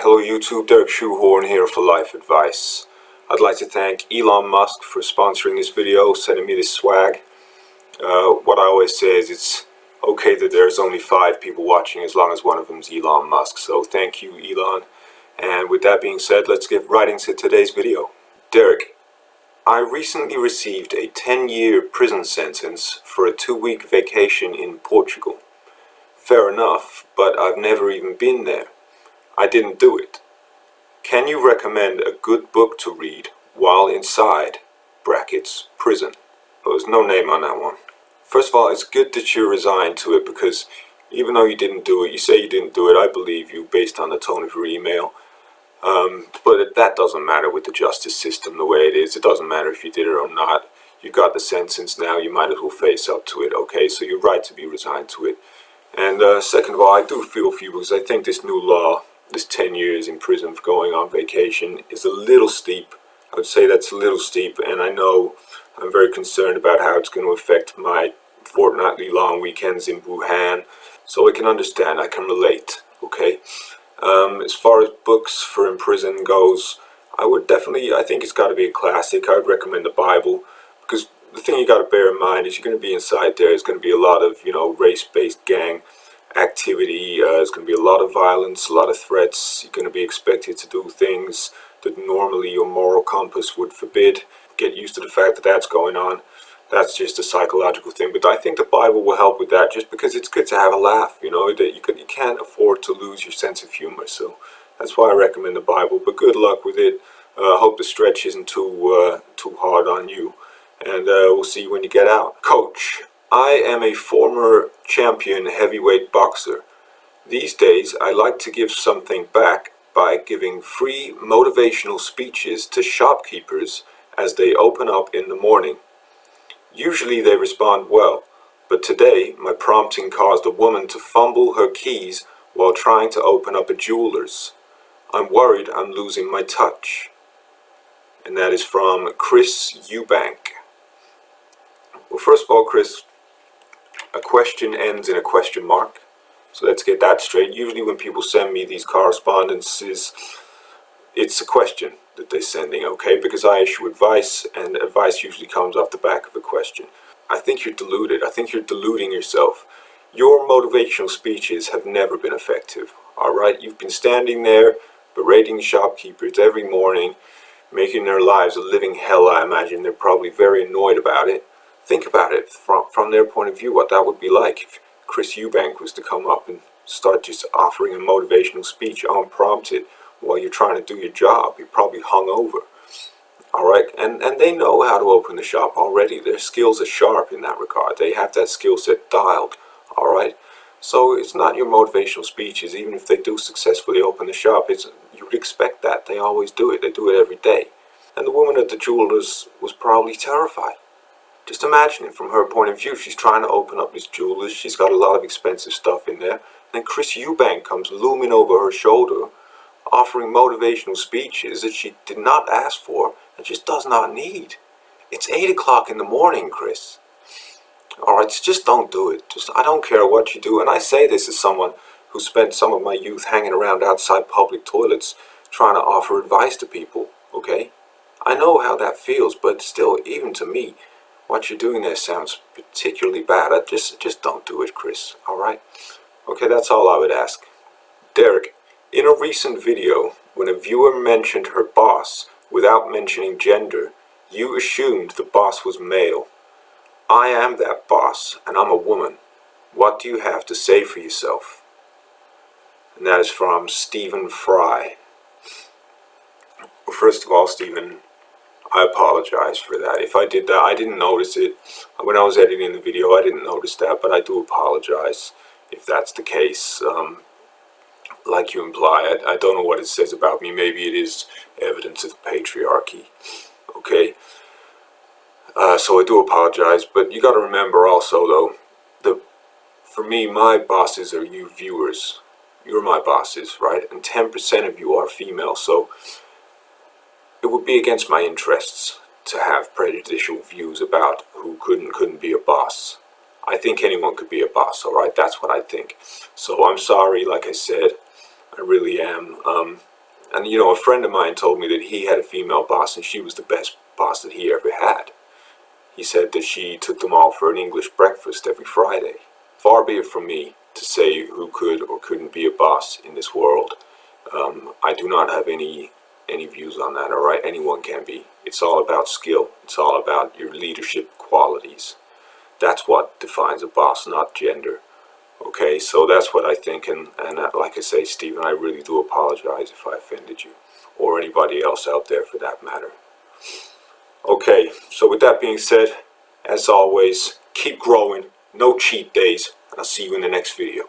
Hello YouTube, Derek Shoehorn here for Life Advice. I'd like to thank Elon Musk for sponsoring this video, sending me this swag. What I always say is it's okay that there's only 5 people watching as long as one of them is Elon Musk. So thank you, Elon. And with that being said, let's get right into today's video. Derek, I recently received a 10-year prison sentence for a 2-week vacation in Portugal. Fair enough, but I've never even been there. I didn't do it. Can you recommend a good book to read while inside, brackets, prison? Well, there's no name on that one. First of all, it's good that you're resigned to it because even though you didn't do it, you say you didn't do it, I believe you based on the tone of your email. But that doesn't matter with the justice system the way it is. It doesn't matter if you did it or not. You got the sentence now, you might as well face up to it, okay? So you're right to be resigned to it. And second of all, I do feel for you because I think this new law, this 10 years in prison for going on vacation, is a little steep. I would say that's a little steep, and I know I'm very concerned about how it's going to affect my fortnightly long weekends in Wuhan. So I can understand, I can relate, okay? As far as books for in prison goes, I think it's got to be a classic. I would recommend the Bible, because the thing you got to bear in mind is you're going to be inside there. There's going to be a lot of, race-based gang activity. There's going to be a lot of violence, a lot of threats. You're going to be expected to do things that normally your moral compass would forbid. Get used to the fact that that's going on. That's just a psychological thing. But I think the Bible will help with that, just because it's good to have a laugh. That you can't afford to lose your sense of humor. So that's why I recommend the Bible. But good luck with it. Hope the stretch isn't too hard on you. And we'll see you when you get out. Coach, I am a former champion heavyweight boxer. These days, I like to give something back by giving free motivational speeches to shopkeepers as they open up in the morning. Usually they respond well, but today my prompting caused a woman to fumble her keys while trying to open up a jeweler's. I'm worried I'm losing my touch. And that is from Chris Eubank. Well, first of all, Chris, a question ends in a question mark. So let's get that straight. Usually when people send me these correspondences, it's a question that they're sending, okay? Because I issue advice, and advice usually comes off the back of a question. I think you're deluded. I think you're deluding yourself. Your motivational speeches have never been effective, all right? You've been standing there berating shopkeepers every morning, making their lives a living hell, I imagine. They're probably very annoyed about it. Think about it from their point of view, what that would be like if Chris Eubank was to come up and start just offering a motivational speech unprompted while you're trying to do your job. You're probably hungover. All right, and they know how to open the shop already. Their skills are sharp in that regard. They have that skill set dialed. All right, so it's not your motivational speeches. Even if they do successfully open the shop, you would expect that. They always do it. They do it every day. And the woman at the jeweler's was probably terrified. Just imagine it from her point of view. She's trying to open up this jeweler's. She's got a lot of expensive stuff in there. And then Chris Eubank comes looming over her shoulder, offering motivational speeches that she did not ask for and just does not need. It's 8 o'clock in the morning, Chris. Alright, so just don't do it. I don't care what you do. And I say this as someone who spent some of my youth hanging around outside public toilets trying to offer advice to people, okay? I know how that feels, but still, even to me, what you're doing there sounds particularly bad. Just don't do it, Chris, alright? Okay, that's all I would ask. Derek, in a recent video, when a viewer mentioned her boss without mentioning gender, you assumed the boss was male. I am that boss, and I'm a woman. What do you have to say for yourself? And that is from Stephen Fry. Well, first of all, Stephen, I apologize for that. If I did that, I didn't notice it. When I was editing the video, I didn't notice that, but I do apologize if that's the case. Like you imply, I don't know what it says about me. Maybe it is evidence of the patriarchy, okay? So I do apologize, but you got to remember also, though, for me, my bosses are you viewers. You're my bosses, right? And 10% of you are female, so it would be against my interests to have prejudicial views about who could and couldn't be a boss. I think anyone could be a boss, all right? That's what I think. So I'm sorry, like I said, I really am. And you know, a friend of mine told me that he had a female boss and she was the best boss that he ever had. He said that she took them all for an English breakfast every Friday. Far be it from me to say who could or couldn't be a boss in this world. I do not have any views on that, alright? Anyone can be. It's all about skill. It's all about your leadership qualities. That's what defines a boss, not gender. Okay, so that's what I think, and like I say, Stephen, I really do apologize if I offended you, or anybody else out there for that matter. Okay, so with that being said, as always, keep growing, no cheat days, and I'll see you in the next video.